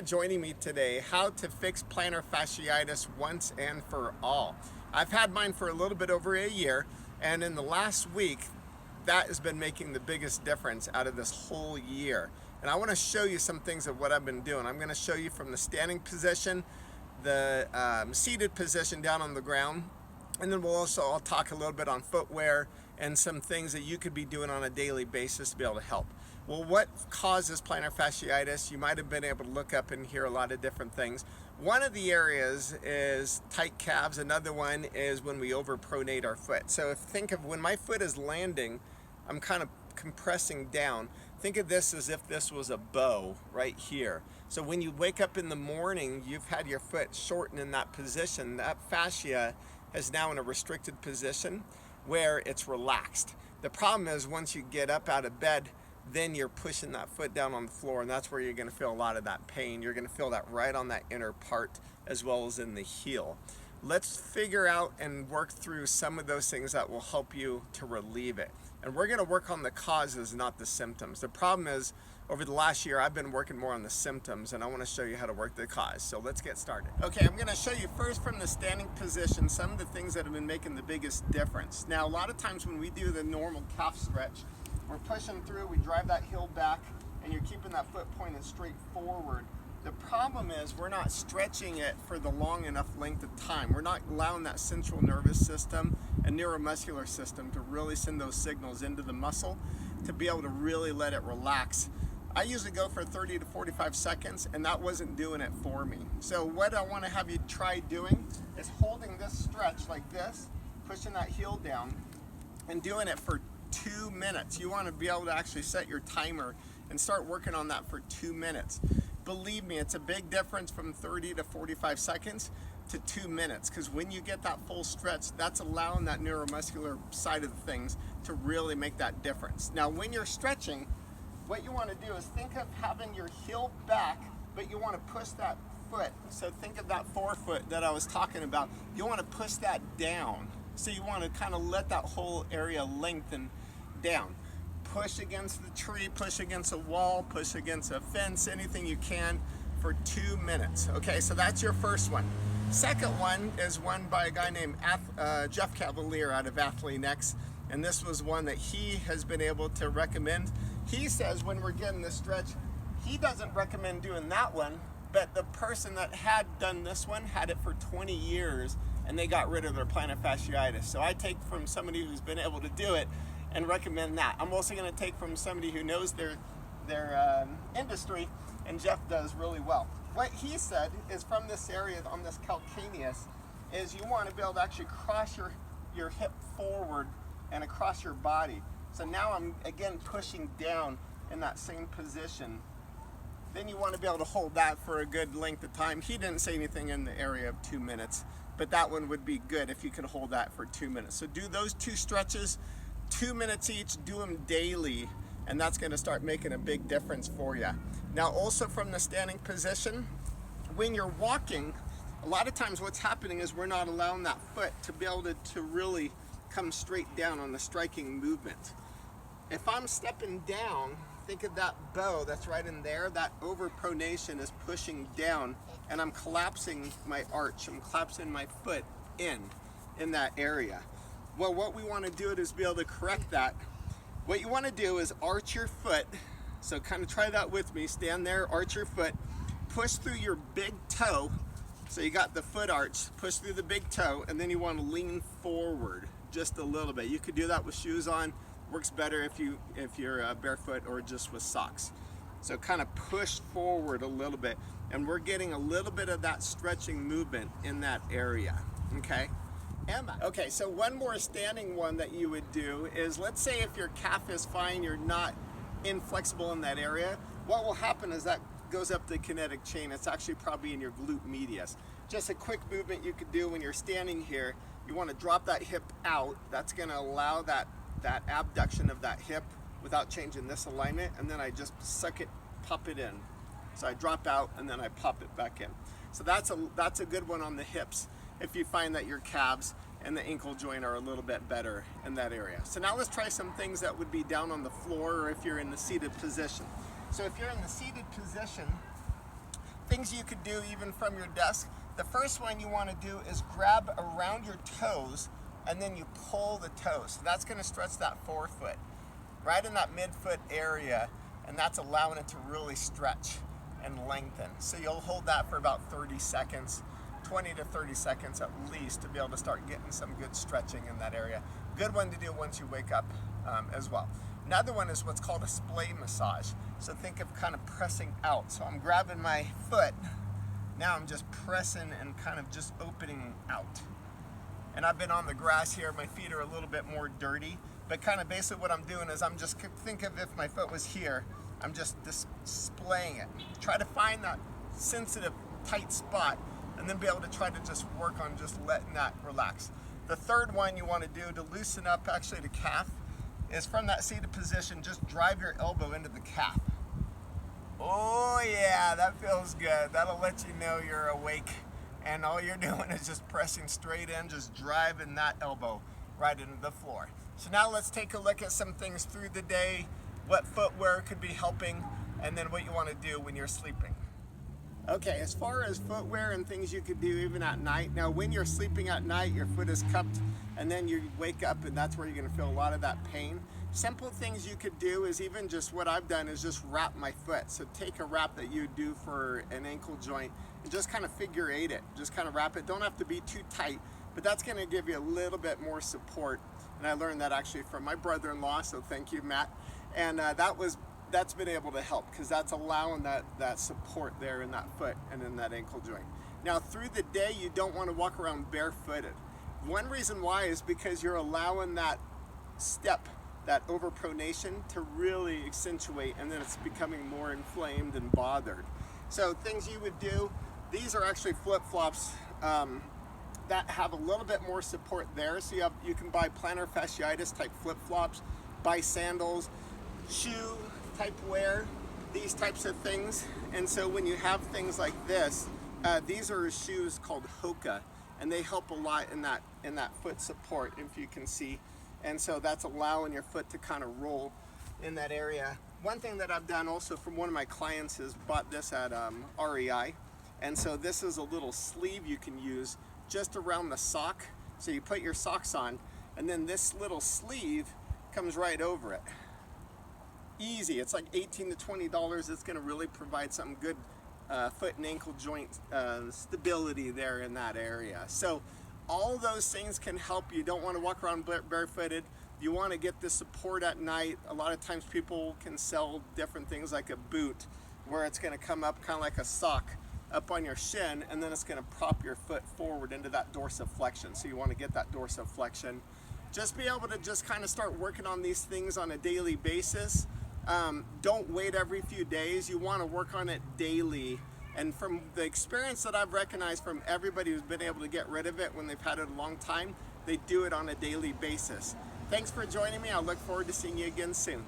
joining me today. How to fix plantar fasciitis once and for all. I've had mine for a little bit over a year, and in the last week, that has been making the biggest difference out of this whole year. And I want to show you some things of what I've been doing. I'm going to show you from the standing position, the seated position down on the ground, and then I'll talk a little bit on footwear and some things that you could be doing on a daily basis to be able to help. Well, what causes plantar fasciitis? You might have been able to look up and hear a lot of different things. One of the areas is tight calves. Another one is when we overpronate our foot. So think of when my foot is landing, I'm kind of compressing down. Think of this as if this was a bow right here. So when you wake up in the morning, you've had your foot shorten in that position. That fascia is now in a restricted position where it's relaxed. The problem is once you get up out of bed, then you're pushing that foot down on the floor, and that's where you're going to feel a lot of that pain. You're going to feel that right on that inner part as well as in the heel. Let's figure out and work through some of those things that will help you to relieve it. And we're going to work on the causes, not the symptoms. The problem is, over the last year, I've been working more on the symptoms, and I want to show you how to work the cause. So let's get started. Okay, I'm going to show you first from the standing position some of the things that have been making the biggest difference. Now, a lot of times when we do the normal calf stretch, we're pushing through, we drive that heel back, and you're keeping that foot pointed straight forward. The problem is we're not stretching it for the long enough length of time. We're not allowing that central nervous system and neuromuscular system to really send those signals into the muscle to be able to really let it relax. I usually go for 30 to 45 seconds, and that wasn't doing it for me. So what I want to have you try doing is holding this stretch like this, pushing that heel down, and doing it for 2 minutes. You want to be able to actually set your timer and start working on that for 2 minutes. Believe me, it's a big difference from 30 to 45 seconds to 2 minutes, because when you get that full stretch, that's allowing that neuromuscular side of things to really make that difference. Now, when you're stretching, what you want to do is think of having your heel back, but you want to push that foot. So think of that forefoot that I was talking about. You want to push that down. So you want to kind of let that whole area lengthen down. Push against the tree, push against a wall, push against a fence, anything you can for 2 minutes. Okay, so that's your first one. Second one is one by a guy named Jeff Cavalier out of Athlean-X, and this was one that he has been able to recommend. He says when we're getting this stretch, he doesn't recommend doing that one, but the person that had done this one had it for 20 years and they got rid of their plantar fasciitis. So I take from somebody who's been able to do it and recommend that. I'm also going to take from somebody who knows their industry, and Jeff does really well. What he said is from this area on this calcaneus is you want to be able to actually cross your hip forward and across your body. So now I'm again pushing down in that same position. Then you want to be able to hold that for a good length of time. He didn't say anything in the area of 2 minutes, but that one would be good if you could hold that for 2 minutes. So do those 2 stretches, 2 minutes each, do them daily, and that's going to start making a big difference for you. Now also from the standing position, when you're walking, a lot of times what's happening is we're not allowing that foot to be able to really come straight down on the striking movement. If I'm stepping down, think of that bow that's right in there. That overpronation is pushing down, and I'm collapsing my arch. I'm collapsing my foot in that area. Well, what we want to do is be able to correct that. What you want to do is arch your foot. So kind of try that with me. Stand there, arch your foot, push through your big toe. So you got the foot arch, push through the big toe, and then you want to lean forward just a little bit. You could do that with shoes on. Works better if you're barefoot or just with socks. So kind of push forward a little bit, and we're getting a little bit of that stretching movement in that area. Okay. Emma. Okay, so one more standing one that you would do is, let's say if your calf is fine, you're not inflexible in that area, what will happen is that goes up the kinetic chain. It's actually probably in your glute medius. Just a quick movement you could do when you're standing here. You want to drop that hip out. That's going to allow that abduction of that hip without changing this alignment, and then I just suck it, pop it in. So I drop out and then I pop it back in. So that's a good one on the hips if you find that your calves and the ankle joint are a little bit better in that area. So now let's try some things that would be down on the floor or if you're in the seated position. So if you're in the seated position, Things you could do even from your desk. The first one you want to do is grab around your toes and then you pull the toes. So that's going to stretch that forefoot right in that midfoot area, and that's allowing it to really stretch and lengthen. So you'll hold that for about 30 seconds, 20 to 30 seconds at least, to be able to start getting some good stretching in that area. Good one to do once you wake up as well. Another one is what's called a splay massage. So think of kind of pressing out. So I'm grabbing my foot, now I'm just pressing and kind of just opening out. And I've been on the grass here, my feet are a little bit more dirty, but kind of basically what I'm doing is I'm just, think of if my foot was here, I'm just displaying it. Try to find that sensitive, tight spot, and then be able to try to just work on just letting that relax. The third one you want to do to loosen up actually the calf is from that seated position, just drive your elbow into the calf. Oh yeah, that feels good. That'll let you know you're awake, and all you're doing is just pressing straight in, just driving that elbow right into the floor. So now let's take a look at some things through the day, what footwear could be helping, and then what you want to do when you're sleeping. Okay, as far as footwear and things you could do even at night. Now when you're sleeping at night, your foot is cupped and then you wake up and that's where you're going to feel a lot of that pain. Simple things you could do is even just what I've done is just wrap my foot. So take a wrap that you do for an ankle joint and just kind of figure eight it. Just kind of wrap it. Don't have to be too tight, but that's going to give you a little bit more support. And I learned that actually from my brother-in-law, so thank you, Matt. And that's been able to help because that's allowing that support there in that foot and in that ankle joint. Now through the day, you don't want to walk around barefooted. One reason why is because you're allowing that step, that overpronation, to really accentuate, and then it's becoming more inflamed and bothered. So things you would do, these are actually flip-flops that have a little bit more support there. So you can buy plantar fasciitis type flip-flops, buy sandals, shoe type wear, these types of things. And so when you have things like this, these are shoes called Hoka, and they help a lot in that foot support, if you can see. And so that's allowing your foot to kind of roll in that area. One thing that I've done also from one of my clients is bought this at REI. And so this is a little sleeve you can use just around the sock. So you put your socks on, and then this little sleeve comes right over it. Easy. It's like $18 to $20. It's going to really provide some good foot and ankle joint stability there in that area. So all those things can help. You don't want to walk around barefooted. You want to get the support at night. A lot of times people can sell different things like a boot where it's going to come up kind of like a sock up on your shin, and then it's going to prop your foot forward into that dorsiflexion. So you want to get that dorsiflexion. Just be able to just kind of start working on these things on a daily basis. Don't wait every few days. You want to work on it daily. And from the experience that I've recognized from everybody who's been able to get rid of it when they've had it a long time, they do it on a daily basis. Thanks for joining me. I look forward to seeing you again soon.